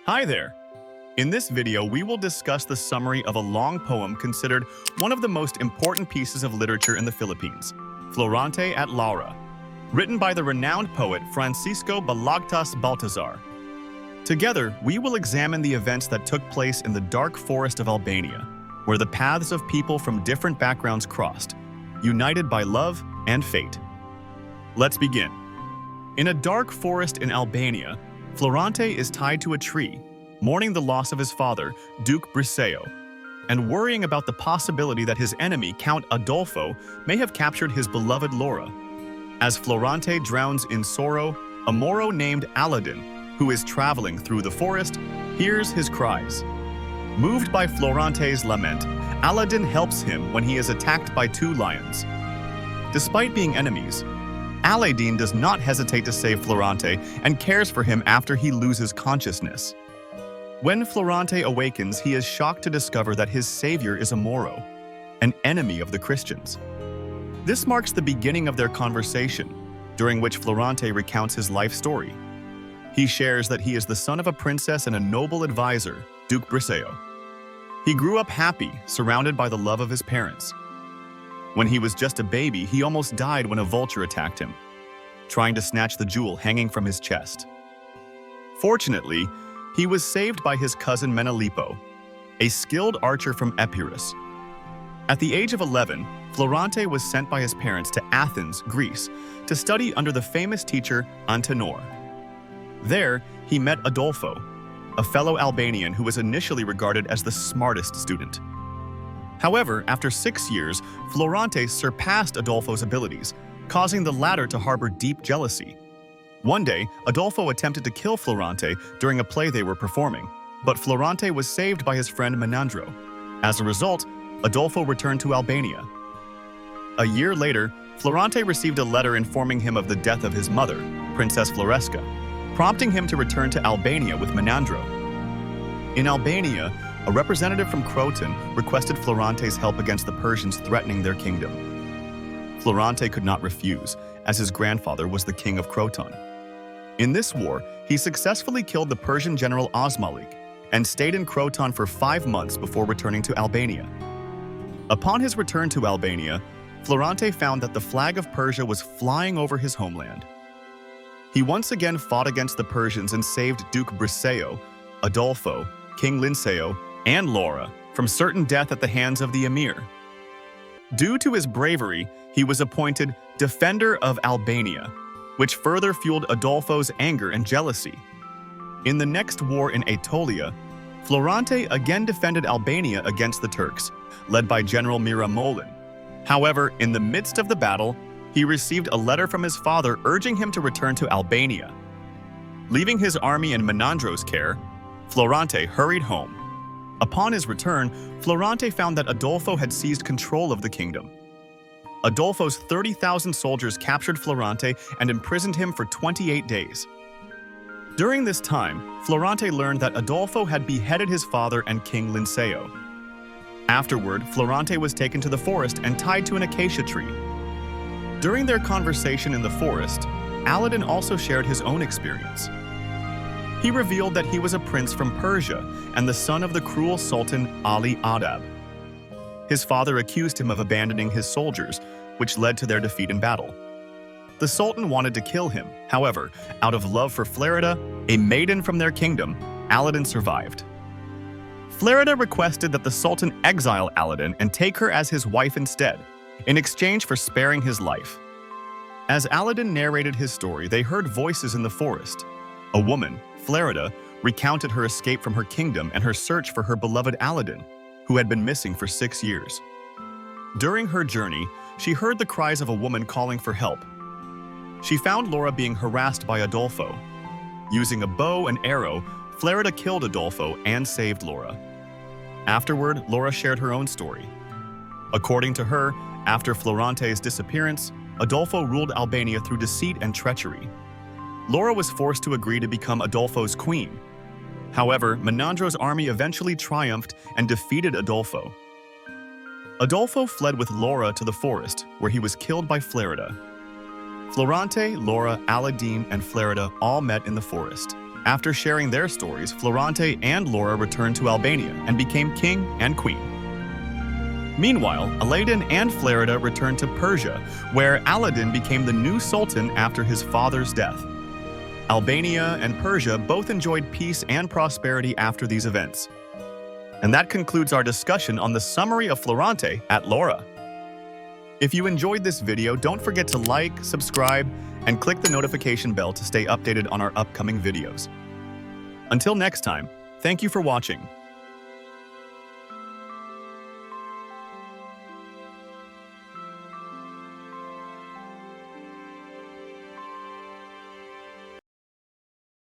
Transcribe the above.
Hi there! In this video, we will discuss the summary of a long poem considered one of the most important pieces of literature in the Philippines, Florante at Laura, written by the renowned poet Francisco Baltazar. Together, we will examine the events that took place in the dark forest of Albania, where the paths of people from different backgrounds crossed, united by love and fate. Let's begin. In a dark forest in Albania, Florante is tied to a tree, mourning the loss of his father, Duke Briseo, and worrying about the possibility that his enemy, Count Adolfo, may have captured his beloved Laura. As Florante drowns in sorrow, a Moro named Aladdin, who is traveling through the forest, hears his cries. Moved by Florante's lament, Aladdin helps him when he is attacked by two lions. Despite being enemies, Aladdin does not hesitate to save Florante and cares for him after he loses consciousness. When Florante awakens, he is shocked to discover that his savior is a Moro, an enemy of the Christians. This marks the beginning of their conversation, during which Florante recounts his life story. He shares that he is the son of a princess and a noble advisor, Duke Briseo. He grew up happy, surrounded by the love of his parents. When he was just a baby, he almost died when a vulture attacked him, trying to snatch the jewel hanging from his chest. Fortunately, he was saved by his cousin Menelipo, a skilled archer from Epirus. At the age of 11, Florante was sent by his parents to Athens, Greece, to study under the famous teacher Antenor. There, he met Adolfo, a fellow Albanian who was initially regarded as the smartest student. However, after 6 years, Florante surpassed Adolfo's abilities, causing the latter to harbor deep jealousy. One day, Adolfo attempted to kill Florante during a play they were performing, but Florante was saved by his friend Menandro. As a result, Adolfo returned to Albania. A year later, Florante received a letter informing him of the death of his mother, Princess Floresca, prompting him to return to Albania with Menandro. In Albania, a representative from Croton requested Florante's help against the Persians threatening their kingdom. Florante could not refuse, as his grandfather was the king of Croton. In this war, he successfully killed the Persian general Osmalik and stayed in Croton for 5 months before returning to Albania. Upon his return to Albania, Florante found that the flag of Persia was flying over his homeland. He once again fought against the Persians and saved Duke Briseo, Adolfo, King Linceo, and Laura from certain death at the hands of the emir. Due to his bravery, he was appointed Defender of Albania, which further fueled Adolfo's anger and jealousy. In the next war in Aetolia, Florante again defended Albania against the Turks, led by General Miramolin. However, in the midst of the battle, he received a letter from his father urging him to return to Albania. Leaving his army in Menandro's care, Florante hurried home. Upon his return, Florante found that Adolfo had seized control of the kingdom. Adolfo's 30,000 soldiers captured Florante and imprisoned him for 28 days. During this time, Florante learned that Adolfo had beheaded his father and King Linceo. Afterward, Florante was taken to the forest and tied to an acacia tree. During their conversation in the forest, Aladdin also shared his own experience. He revealed that he was a prince from Persia and the son of the cruel Sultan Ali Adab. His father accused him of abandoning his soldiers, which led to their defeat in battle. The Sultan wanted to kill him. However, out of love for Florida, a maiden from their kingdom, Aladdin survived. Florida requested that the Sultan exile Aladdin and take her as his wife instead, in exchange for sparing his life. As Aladdin narrated his story, they heard voices in the forest. A woman, Florida, recounted her escape from her kingdom and her search for her beloved Aladdin, who had been missing for 6 years. During her journey, she heard the cries of a woman calling for help. She found Laura being harassed by Adolfo. Using a bow and arrow, Florida killed Adolfo and saved Laura. Afterward, Laura shared her own story. According to her, after Florante's disappearance, Adolfo ruled Albania through deceit and treachery. Laura was forced to agree to become Adolfo's queen. However, Menandro's army eventually triumphed and defeated Adolfo. Adolfo fled with Laura to the forest, where he was killed by Florida. Florante, Laura, Aladdin, and Florida all met in the forest. After sharing their stories, Florante and Laura returned to Albania and became king and queen. Meanwhile, Aladdin and Florida returned to Persia, where Aladdin became the new sultan after his father's death. Albania and Persia both enjoyed peace and prosperity after these events. And that concludes our discussion on the summary of Florante at Laura. If you enjoyed this video, don't forget to like, subscribe, and click the notification bell to stay updated on our upcoming videos. Until next time, thank you for watching.